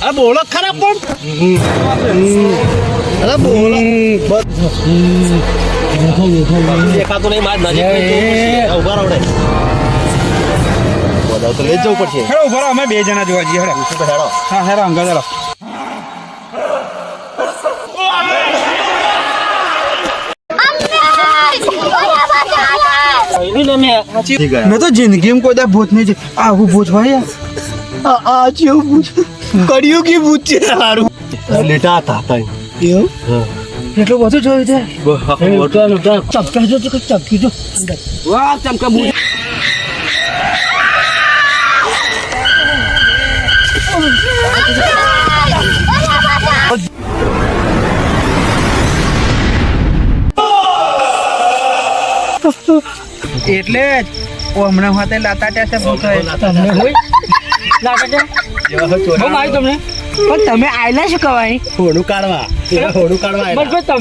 આ બોલો ખરાબ પણ અરે બોલો દેખાતું નહીં માર નજીક ઉભા રહો તો લઈ જવું પડશે. હેડો ઉભા રહો, અમે 2 જણા જોવા જઈએ. હેડો હેડો. હા હેડો અંગા હેડો. મેં તો જિંદગીમાં કોઈ દા ભૂત નહીં જોયું. આવું ભૂત હોય આ જેવું ભૂત કર્યું કે ભૂત છે સારું લેટા હતા એવું એટલું બધું જોયું છે. ચમકા જો ચમકી જો વાહ ચમકા ભૂત એટલે જ હમણાં હાથે લાતા ટેસે ભૂત હોય. તમને હોય લાગે છે બહુ મારી તમને પણ તમે આયલા શું કહેવાય હોડું કાઢવા બસ તમે